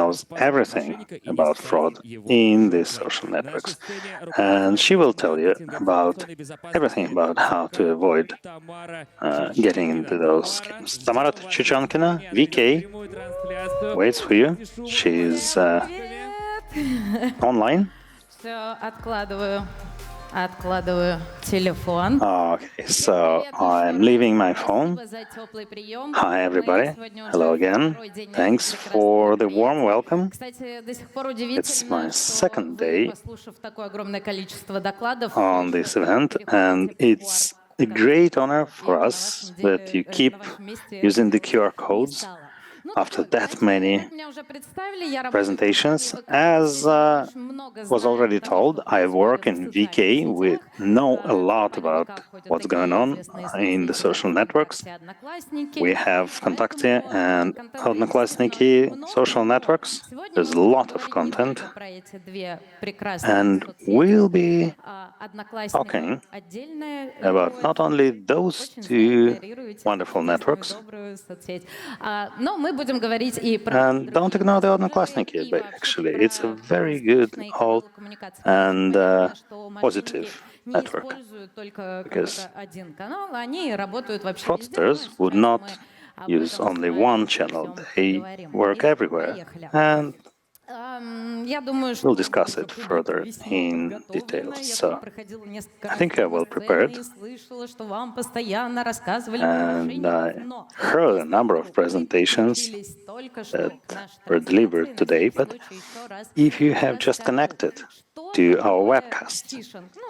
knows everything about fraud in these social networks. And she will tell you about everything about how to avoid getting into those schemes. Tamara Chechetkina, VK, waits for you. She's online. Откладываю телефон. Okay, so I'm leaving my phone. Hi, everybody. Hello again. Thanks for the warm welcome. It's my second day on this event, and it's a great honor for us that you keep using the QR codes after that many presentations. As was already told, I work in VK. We know a lot about what's going on in the social networks. We have Kontakte and Odnoklassniki social networks. There's a lot of content. And we'll be talking about not only those two wonderful networks, and don't ignore the Odnoklassniki, but actually it's a very good, old and positive network, because fraudsters would not use only one channel, they work everywhere. And we'll discuss it further in detail. So I think I'm well prepared. And I heard a number of presentations that were delivered today, but if you have just connected to our webcast,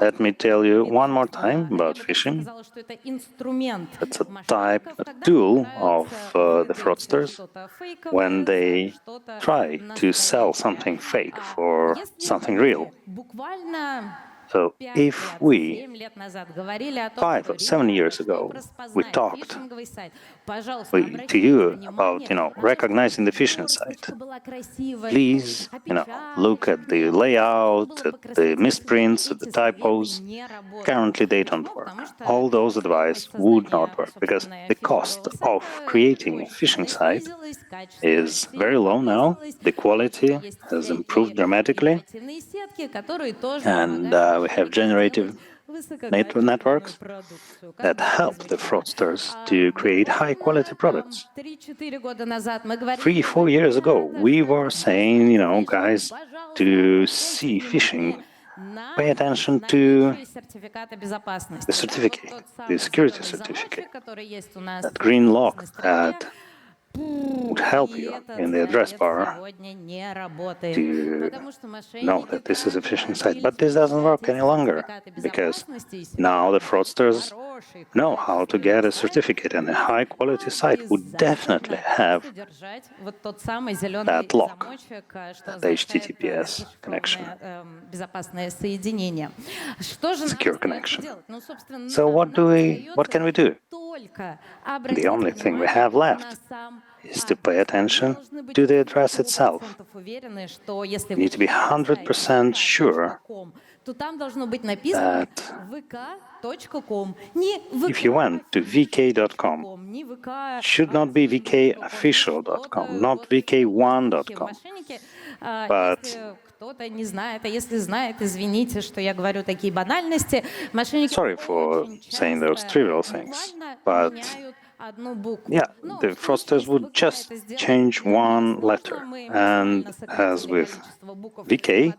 let me tell you one more time about phishing. It's a type, a tool of the fraudsters when they try to sell something fake for something real. So if we, 5 or 7 years ago, we talked to you about, recognizing the phishing site, please, look at the layout, at the misprints, at the typos. Currently, they don't work. All those advice would not work because the cost of creating a phishing site is very low now. The quality has improved dramatically, and we have generative networks that help the fraudsters to create high-quality products. 3-4 years ago, we were saying, guys, to see phishing, pay attention to the certificate, the security certificate, that green lock that would help you in the address bar to know that this is a phishing site. But this doesn't work any longer because now the fraudsters know how to get a certificate, and a high-quality site would definitely have that lock, that HTTPS connection, secure connection. So what can we do? The only thing we have left is to pay attention to the address itself. You need to be 100% sure that if you went to vk.com, it should not be vkofficial.com, not vk1.com, but sorry for saying those trivial things, but the fraudsters would just change one letter. And as with VK,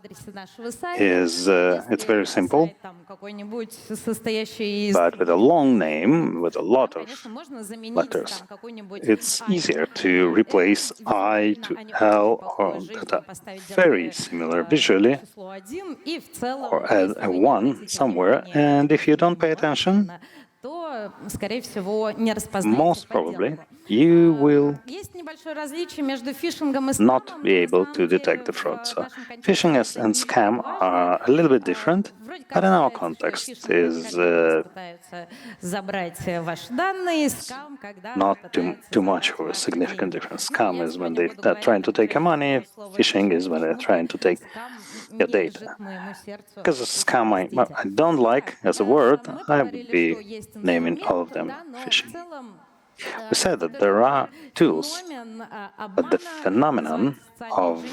it's very simple, but with a long name, with a lot of letters, it's easier to replace I to L, or that are very similar visually, or add a 1 somewhere, and if you don't pay attention, most probably you will not be able to detect the fraud. So phishing and scam are a little bit different, but in our context is not too much of a significant difference. Scam is when they're trying to take your money, phishing is when they're trying to take your data. Because scam I don't like as a word, I would be naming all of them phishing. We said that there are tools, but the phenomenon of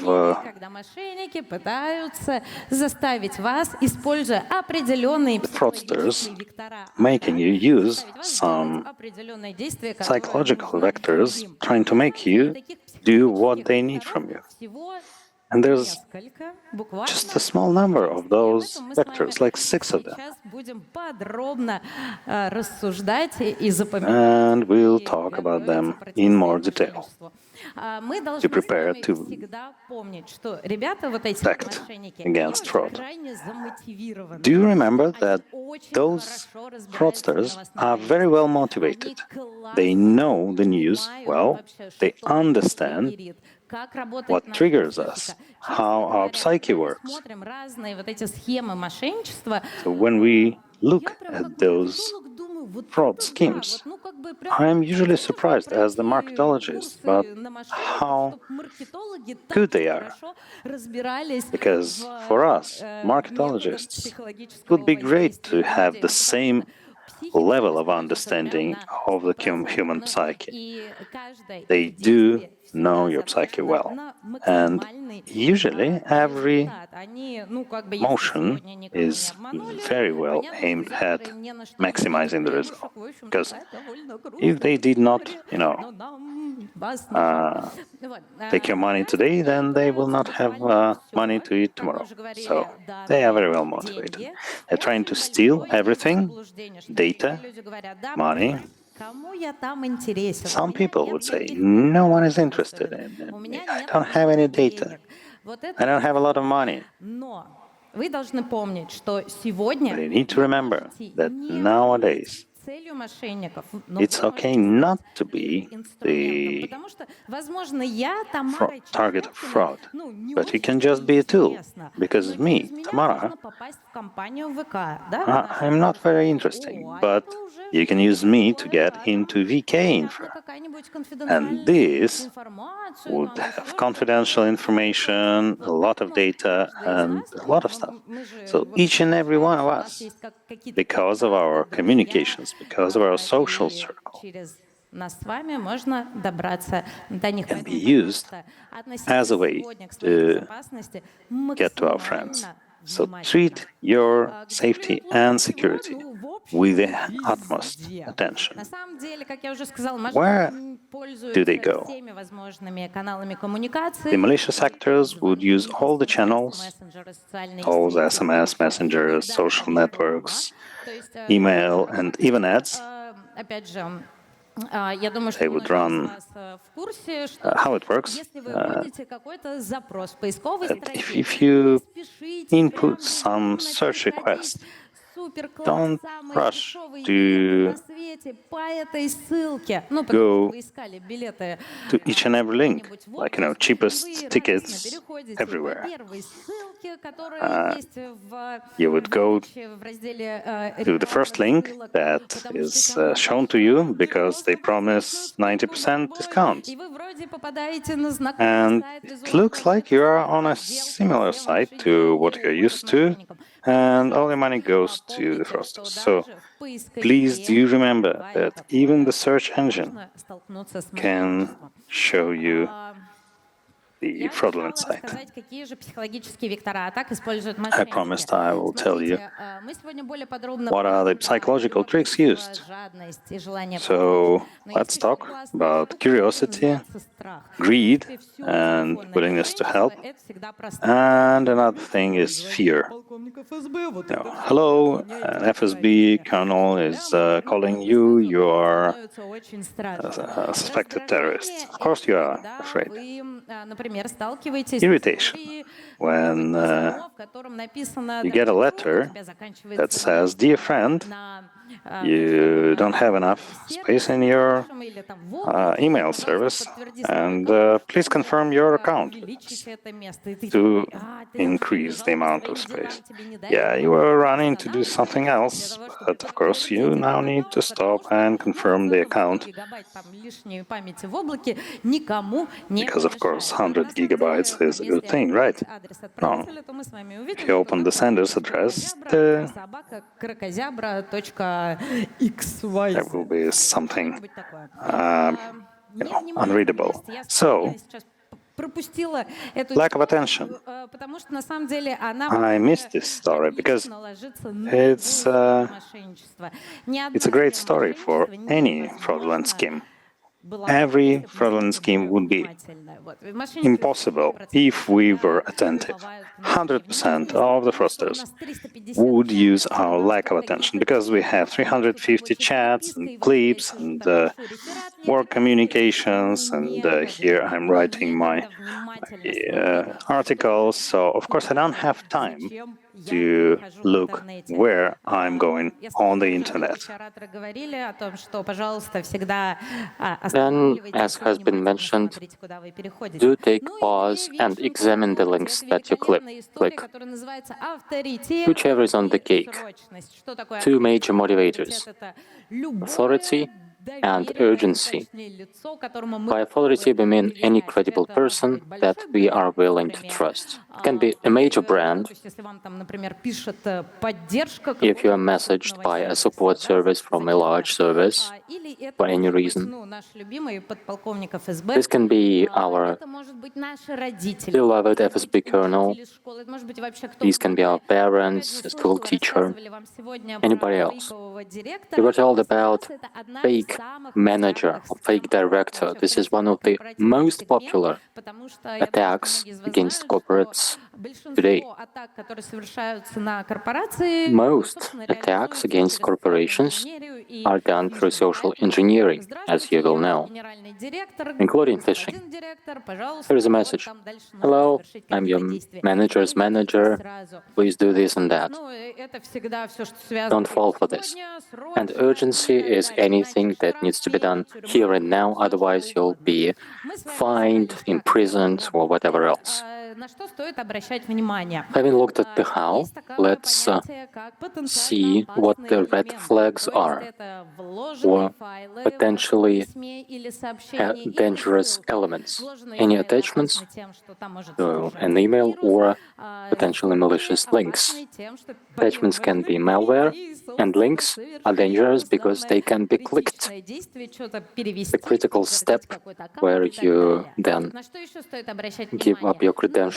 когда мошенники пытаются заставить вас, используя определенные the fraudsters психологические вектора making you use заставить вас делать some определенные действия, которые psychological нужно vectors, им. trying to На make самом деле you таких do what психологических they need векторов from you. всего And there's несколько, буквально just a small number of и об those этом мы с вами vectors, like 6 of them. сейчас будем подробно рассуждать и запоминать. And we'll и talk about готовиться them in more противостоять detail. мошенничеству. Мы Be должны с prepared вами to всегда помнить, что ребята, вот эти protect мошенники, against они fraud. крайне замотивированы. Do you remember Они that очень those хорошо разбираются в fraudsters новостном are very повестке. well Они motivated? классно They know the news понимают well, вообще, they что understand триггерит, как работает what наша triggers психика. us, Честно how our говоря, psyche когда мы works. смотрим разные вот эти схемы мошенничества, So when we я look прям at как those маркетолог думаю, вот fraud это да, schemes, вот, ну как бы прям I'm usually хотелось бы surprised as the пройти marketologist, but курсы на мошенников, how чтобы маркетологи good так they are. хорошо разбирались Because в for us, методах marketologists, it психологического would be great воздействия to на have людей. the Ну, потому same что психика level здесь of поражает прям understanding на of the 100%. human psyche. И каждое They их do действие know всегда your psyche заточено well. на And максимальный usually every результат. Они, ну, как бы, если motion сегодня никого не is обманули, very well понятно, что aimed завтра at им не на что заменить maximizing the хлебушек. result. В общем, Because такая довольно if they грустная did not, история, но нам вас не жаль. Вот. take your money Знаете, today, они then they will пытаются not have буквально money все, to eat как мы tomorrow. уже говорили, So they are very данные, well motivated. деньги. They're trying to Очень steal большое есть everything, заблуждение, что data, некоторые люди говорят, да, money. кому я там интересен? У Some меня people нет would say, никаких no one is контактов interested особенно. in У me. меня I нет don't have много any data. денег. Вот I это don't have a lot все. of money. Но вы должны помнить, что But сегодня you need to вы remember можете that не nowadays быть целью мошенников, но it's вы okay можете not стать to их be инструментом. the Потому что, возможно, я, Тамара target of Чечеткина, fraud, ну, не but you очень can just be a tool. известна, Because но me, через меня Tamara, можно попасть в компанию ВК, да, в нашу I'm not very структуру. interesting, О, а but это уже you can что-то use me to другое, get да, into там, VK info. вероятно, какая-нибудь And конфиденциальная this информацию, would там have еще confidential что-то. information, a Вот lot of поэтому data, каждый из and нас, a ну, lot of stuff. мы же, So в each общем, and every one of общаемся, у нас us, есть какие-то because of контакты, our друзья, communications, because of our social и circle, через нас с вами можно добраться до них. can be Поэтому, used пожалуйста, as относитесь a way сегодня к своей to безопасности get to our friends. максимально So внимательно. treat your Где safety клюют лучше and всего? security Ну, в with the общем, utmost везде. attention. На самом деле, как я уже сказала, Where мошенники do they пользуются go? всеми возможными каналами коммуникации. The malicious actors would use all the звонки, channels, мессенджеры, социальные calls, сети, SMS, и messengers, иногда social реклама. networks, То есть, email, and even ads. опять же, я думаю, что They would многие из run вас в курсе, что how it works. если вы вводите какой-то запрос в поисковой That строке, if не you спешите прям input some безумно search переходить request, супер-класс, don't самые rush дешевые билеты to на свете по этой ссылке. Ну, потому что go вы искали билеты to each and every link, куда-нибудь в like, отпуск, и cheapest вы радостно tickets переходите по everywhere. первой ссылке, которая есть в You would go выдаче, в разделе to the first рекламных link ссылок, that потому is что там shown to you написано because they 90% promise скидку 90% бай-бай, discount. и вы вроде попадаете на знакомый And сайт, в it looks результате like you are все on a подделки, similar все site ваши to what деньги you're уходят used to, мошенникам. and all your money Пожалуйста, goes to the помните, fraudsters. что So даже в please do поисковике you remember бывает that even the такое, search что engine можно столкнуться с can мошенничеством. show you the Я fraudulent обещала side. рассказать, какие же психологические вектора атак используют I мошенники. promised I will tell you Смотрите, мы сегодня более подробно what are the поговорим про psychological tricks любопытство, used. жадность и желание So помочь. Но есть let's еще talk классная about штука, которая curiosity, называется страх. В greed, принципе, всё and телефонное willingness to мошенничество help. это всегда про страх. And another thing is fear. Полковник ФСБ, вот You know, это всё, hello, звоняйте an по FSB террористке. colonel is Прямо calling и you. сразу You are становится очень страшно. a suspected terrorist. Раздражение Of course, you это are когда afraid. вы, например, сталкиваетесь с Irritation. историей, When письмо, в котором написано: you get a «Дорогой друг, у letter тебя that заканчивается says, "Dear friend, you don't have enough space in your email service, and please confirm your account to increase the amount of space." Yeah, you were running to do something else, but of course you now need to stop and confirm the account, because of course 100 gigabytes is a good thing, right? адрес No. отправителя, то мы с вами увидим, If you open the sender's address, there will be something Что-нибудь такое. unreadable. Я So, сейчас пропустила эту lack of тему, attention. потому что на самом деле она I missed this story because отлично ложится на it's любую схему мошенничества. Ни it's a одна great схема story for мошенничества any fraudulent невозможна scheme. была бы, Every если бы мы fraudulent с вами scheme были would be внимательны. Вот. Мошенники impossible 100% if we всегда were attentive. уповают к нашей 100% невнимательности, of the потому что у fraudsters нас 350 would use чатов, our у нас lack of столько attention гигабайт because we have информации, тут 350 рабочая chats переписка, and и вы clips считаете, что and там большой реферат. Нет, work ребята, поверьте, ими communications, and here некогда. I'm writing my Некогда внимательно смотреть, articles. So, of course, I don't have time зачем я to нахожу в look интернете. where I'm going Я on слышала, the что internet. предыдущие ораторы говорили о том, что, пожалуйста, всегда Then, останавливайтесь as и has been внимательно mentioned, смотрите, куда вы переходите. do take Ну и pause две and вишенки на examine the торте links этой that you великолепной истории, click, которая называется авторитет whichever is on the и cake. срочность. Что такое Two авторитет? major motivators, Авторитет — это любое authority and доверенное, urgency. точнее, лицо, которому мы By готовы authority, we mean any доверять. credible Это может person быть that большой we бренд, are willing to например. trust. It can be a major Ну, brand то есть, если вам там, например, пишет поддержка if you are какого-то messaged крупного by a сервиса, support да, service from a зачем-то. large service Или это for any может быть, reason. ну, наш любимый подполковник ФСБ. This can be our Это может быть наши родители. beloved FSB colonel. Учитель из школы. Это может быть вообще кто These can be our угодно. Опять parents, же, a school слышала, teacher, рассказывали вам сегодня про anybody else. фейкового We директора. were told Сейчас about это одна из fake самых manager популярных or fake схем director. вообще, в This is принципе, one of the корпоративных most сегмент, popular потому что я думаю, что attacks многие из вас against знают, что corporates today. большинство атак, которые совершаются на корпорации, Most собственно, attacks реализуются against через социальную corporations инженерию и are done through фишинг. social Поэтому, engineering, as здравствуйте, you will я know, генеральный директор, including phishing. господин директор, пожалуйста, Here is a вот message. там дальше нужно Hello, совершить I'm какие-то your действия. manager's Не ведитесь manager. сразу. Please do this and that. Ну, это всегда все, что связано Don't fall for this. сегодня, And срочно urgency и is так далее. Иначе anything that штраф, needs to be пеня, done тюрьма, here and now, всё, что otherwise you'll угодно. be Мы с вами fined, разобрались, как это imprisoned, or whatever работает, else. на что стоит обращать внимание. Having looked at the how, Есть такое let's понятие, как потенциально see what опасные the red элементы. flags То есть are, это вложенные or файлы в potentially письме или сообщении, или dangerous ссылки. elements. Вложенные Any файлы attachments опасны тем, что там может to содержаться an email вирус, or ссылки potentially malicious links. опасны тем, что по ним Attachments can можно be malware, перейти, and собственно, links are dangerous совершить то because самое they can be clicked. критичное действие, что-то The перевести, critical step подтвердить какой-то аккаунт where и так you далее. then На что еще стоит обращать give up внимание? your credentials or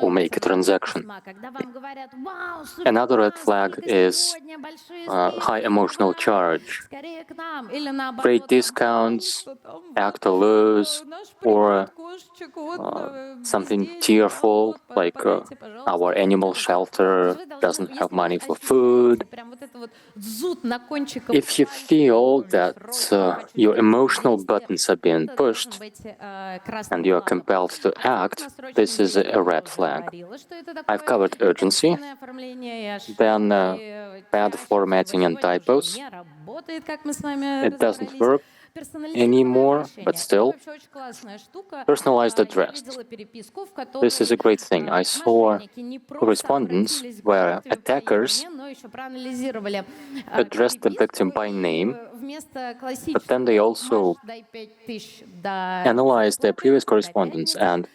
Повышенную make a эмоциональность transaction. письма, когда вам говорят: «Вау, супер Another red класс, flag только is сегодня большие high скидки, emotional давай, charge, скорее к нам», или наоборот, great там: discounts, «Пожалуйста, там act вот, to lose, наш or приют кошечек, вот, something бездельник, tearful, вот, like подайте, пожалуйста». our animal То shelter есть вы должны, doesn't have если вы money for ощущаете food. прям вот это вот зуд на кончиках If you пальцев, feel такое that срочно хочу your сделать emotional действие, buttons have been это должен pushed быть красным and you are флагом. compelled to act, this is a red flag. I've covered urgency, then bad formatting and typos. It doesn't work anymore, but still, personalized address. This is a great thing. I saw correspondence where attackers addressed the victim by name, but then they also analyzed their previous correspondence, and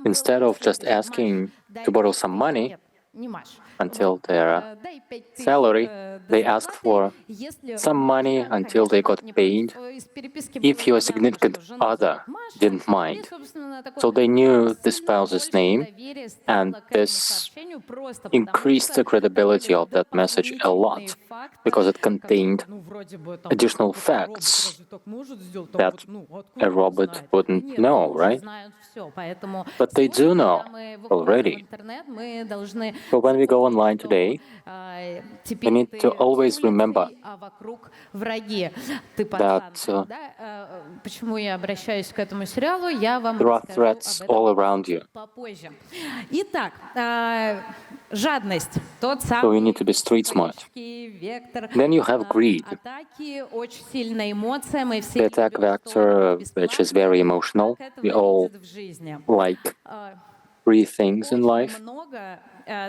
instead of just asking to borrow some money until their salary, they asked for some money until they got paid if your significant other didn't mind. So they knew the spouse's name, and this increased the credibility of that message a lot because it contained additional facts that a robot wouldn't know, right? But they do know already. So when we go online today, we need to always remember that почему я обращаюсь к этому сериалу, я вам there are расскажу threats об этом all around you. попозже. Итак, жадность, тот So самый you need to be street smart. политический вектор. Then you have greed, Атаки, очень сильная эмоция, мы все the attack любим vector, что-нибудь which is бесплатное. very emotional. Как это We all выглядит в жизни? like free things in Очень life. много.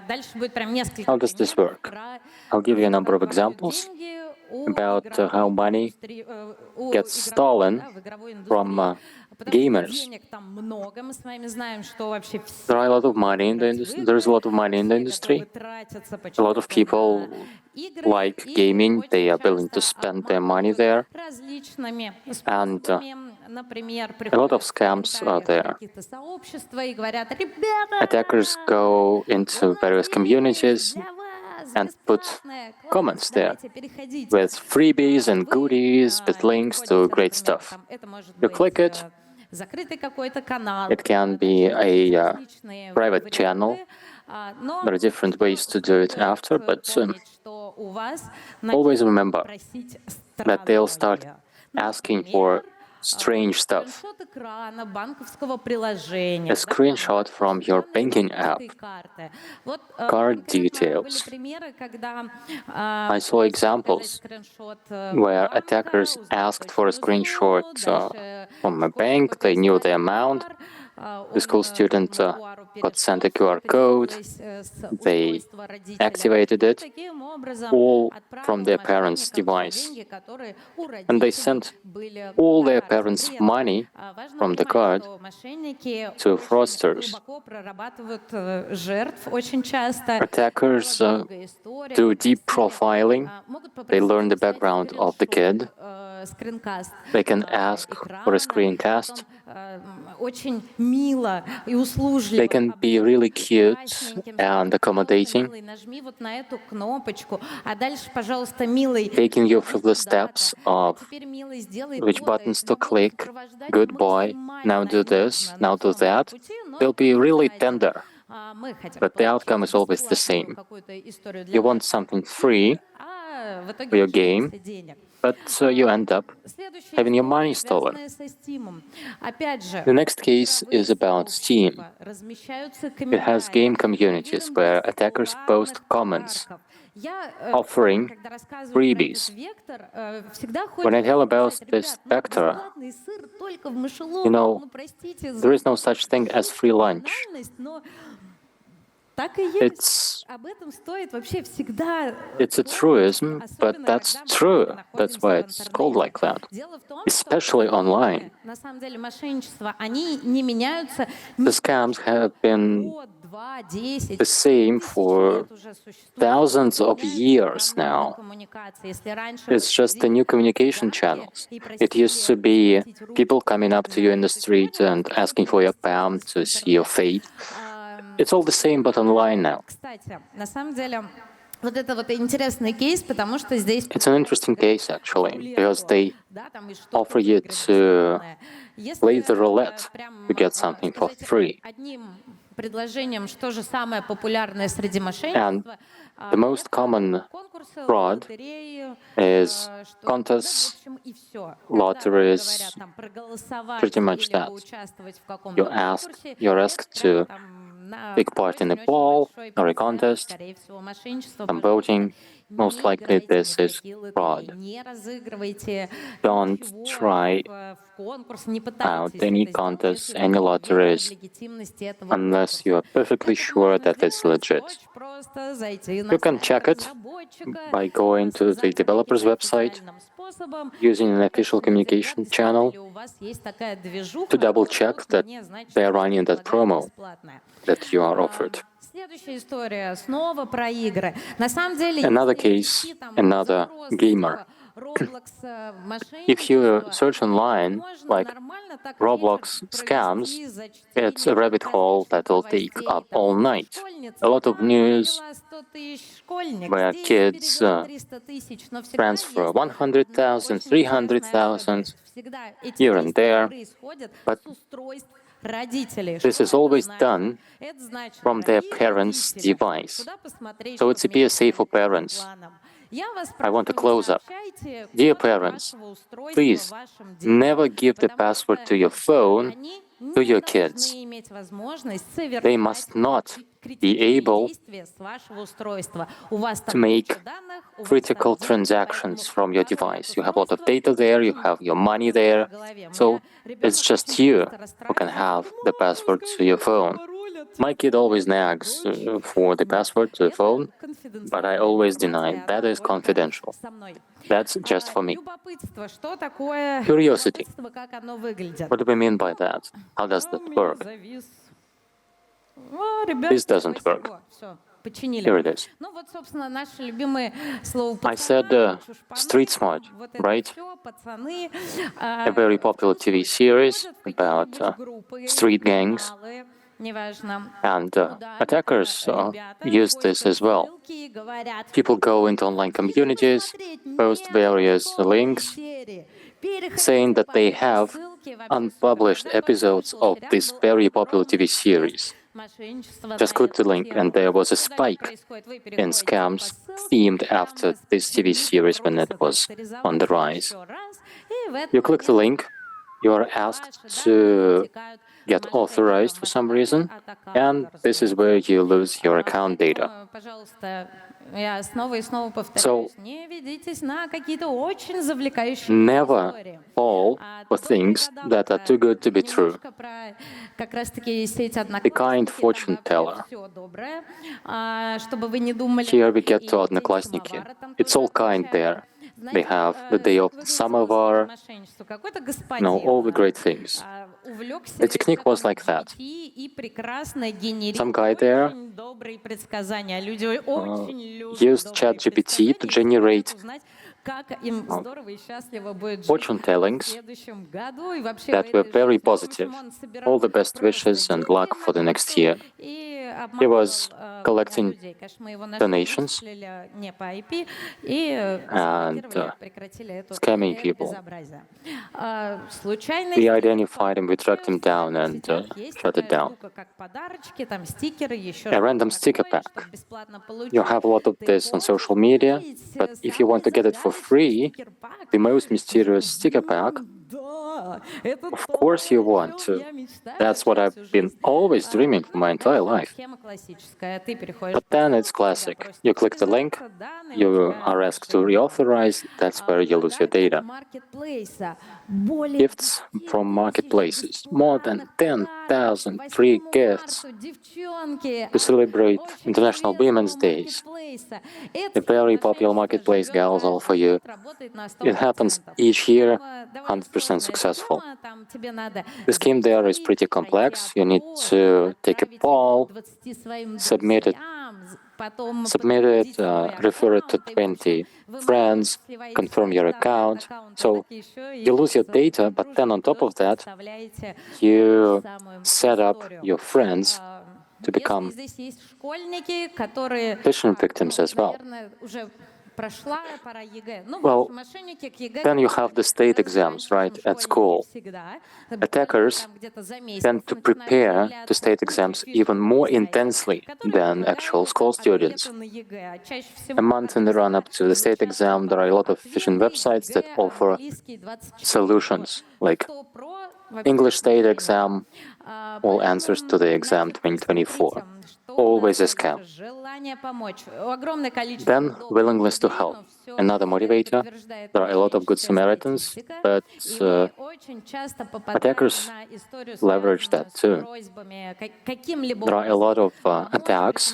Дальше будет прям несколько How does this примеров work? про I'll give you a number of как воруют examples деньги у about игровой how money индустрии, у gets игровой, stolen да, в игровой from индустрии. gamers. Денег там много, мы с вами знаем, что вообще There are a lot of все money in the играть в industry. There's a игры, lot of money in the все готовы industry. тратиться A lot of почему-то people на игры like и gaming. They очень are willing to часто spend their money обманывают there. различными And способами. Например, a lot of приходят в scams are комментариях there. каких-то сообщества и говорят: ребята, Attackers go у into нас various есть communities для вас and put бесплатное, класс, comments there давайте переходите. with freebies and Вы goodies, with links to переходите, great например, stuff. там, это может You быть click it, закрытый какой-то канал, it can be дальше есть a различные private channel. варианты, но There are different ways to do it after, but помнить, что у вас always remember просить that they'll start странное. asking for strange stuff. Скриншот экрана банковского приложения, A screenshot from your banking app, карты. Вот card конкретно были details. примеры, когда I saw examples скриншот where attackers asked for a screenshot from a bank. They knew the amount. The school student got sent a QR code. They activated it, all from their parents' device. And they sent all their parents' money from the card to fraudsters. Attackers do deep profiling. They learn the background of the kid. They can ask for a screencast. Очень мило и услужливо. They can be really cute and accommodating, Нажми вот на эту кнопочку, а дальше, пожалуйста, милый. taking you through the steps of which buttons to click. Good boy, now do this, now do that. They'll be really tender, but the outcome is always the same. You want something free for your game, but you end up having your money stolen. The next case is about Steam. It has game communities where attackers post comments offering freebies. When I tell about this vector, you know, there is no such thing as free lunch. It's a truism, but that's true. That's why it's called like that, especially online. The scams have been the same for thousands of years now. It's just the new communication channels. It used to be people coming up to you in the street and asking for your palm to see your fate. It's all the same, but online now. It's an interesting case, actually, because they offer you to play the roulette to get something for free. And the most common fraud is contests, lotteries, pretty much that. You're asked to take part in a poll or a contest, some voting. Most likely this is fraud. Don't try out any contests, any lotteries, unless you are perfectly sure that it's legit. You can check it by going to the developer's website, using an official communication channel to double check that they are running that promo that you are offered. Another case, another gamer. If you search online, like Roblox scams, it's a rabbit hole that will take up all night. A lot of news where kids transfer 100,000, 300,000 here and there, but this is always done from their parents' device. So it's a PSA for parents. I want a close-up. Dear parents, please never give the password to your phone to your kids. They must not be able to make critical transactions from your device. You have a lot of data there, you have your money there, so it's just you who can have the password to your phone. My kid always nags for the password to the phone, but I always deny that is confidential. That's just for me. Любопытство, что такое Curiosity. любопытство, как оно выглядит. What do we mean by that? How does that У меня work? завис. О, ребят, This doesn't work. спасибо. Все, починили. Here it is. Ну вот, собственно, наши любимые слова I said street smart, вот это right? все, пацаны. A very popular TV series about street gangs, Каналы, неважно. and attackers use this as well. People go into online communities, post various links, saying that they have unpublished episodes of this very popular TV series. Just click the link, and there was a spike in scams themed after this TV series when it was on the rise. You click the link, you are asked to get authorized for some reason, and this is where you lose your account data. Я снова и снова повторяюсь, So, не ведитесь на какие-то очень завлекающие never истории. fall for things that are too good to be true. Немножко про как раз-таки сеть The kind Одноклассники, fortune там teller. вообще всё доброе, чтобы вы не думали. Here we get И to день Одноклассники. самовара там It's тоже all kind отмечают. there. They Знаете, have the day of выглядело samovar, мошенничество. Какой-то all the господин great things. увлекся The technique was like that. и прекрасно генерил Some guy there очень добрые предсказания. Люди очень любят used добрые ChatGPT to предсказания и generate хотят узнать, как им здорово и счастливо будет жить fortune в tellings следующем году и вообще that в were этой very жизни. В positive. общем, он собирал All the best просто wishes and деньги luck for the на next всё year. и He was обманывал collecting людей. Конечно, мы его нашли, donations вычислили не по IP и and заблокировали, прекратили scamming это people. безобразие. Случайно We identified him, we tracked him down and shut it down. как подарочки, там стикеры, еще A random sticker pack. You have a lot of this on social media, but if you want to get it for free, the most mysterious sticker pack, of course you want to. That's what I've been always dreaming for my entire life. But then it's classic. You click the link, you are asked to reauthorize, that's where you lose your data. Gifts from marketplaces. More than 10,000 free gifts to celebrate International Women's Days. A very popular marketplace gals offer you. It happens each year, 100% successful. The scheme there is pretty complex. You need to take a poll, submit it, refer it to 20 friends, confirm your account. So you lose your data, but then on top of that, you set up your friends to become phishing victims as well. Well, then you have the state exams, right, at school. Attackers tend to prepare the state exams even more intensely than actual school students. A month in the run-up to the state exam, there are a lot of phishing websites that offer solutions, like English state exam, all answers to the exam 2024. Always a scam. Then, willingness to help. Another motivator. There are a lot of good Samaritans, but attackers leverage that too. There are a lot of attacks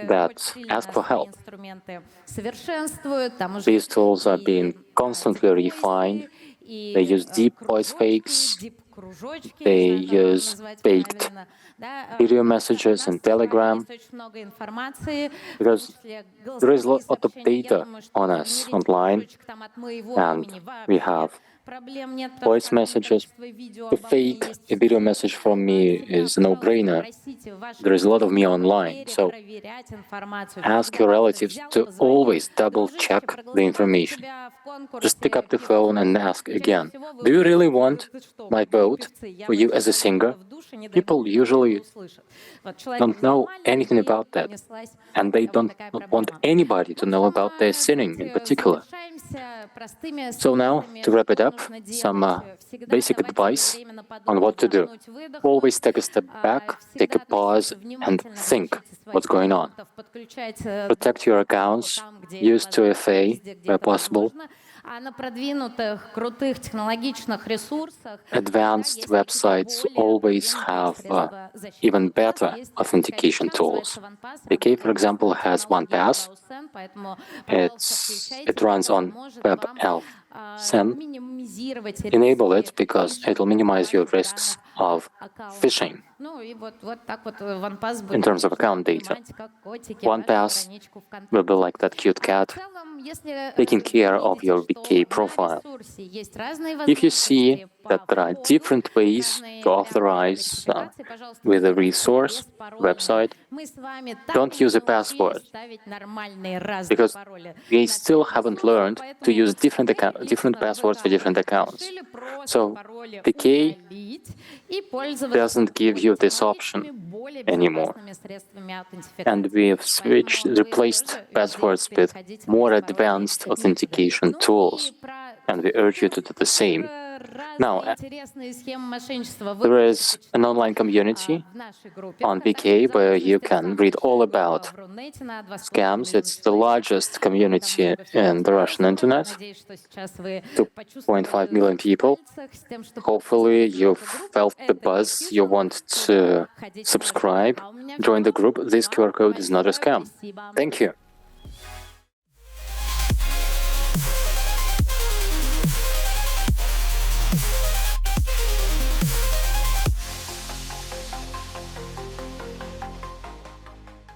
that ask for help. These tools are being constantly refined. They use deep voice fakes. They use faked video messages in Telegram, because there is a lot of data on us online, and we have voice messages. To fake a video message from me is a no-brainer. There is a lot of me online, so ask your relatives to always double-check the information. Just pick up the phone and ask again, do you really want my vote for you as a singer? People usually don't know anything about that, and they don't want anybody to know about their singing in particular. So now, to wrap it up, some basic advice on what to do. Always take a step back, take a pause, and think what's going on. Protect your accounts, use 2FA where possible, Advanced websites always have even better authentication tools. VK, for example, has OnePass. It runs on WebAuthn. Enable it because it will minimize your risks of phishing in terms of account data. OnePass will be like that cute cat taking care of your VK profile. If you see that there are different ways to authorize with a resource website, don't use a password, because we still haven't learned to use different passwords for different accounts. So VK doesn't give you this option anymore. And we've replaced passwords with more advanced authentication tools. And we urge you to do the same. Now, there is an online community on VK where you can read all about scams. It's the largest community in the Russian internet, 2.5 million people. Hopefully you felt the buzz, you want to subscribe, join the group. This QR code is not a scam. Thank you.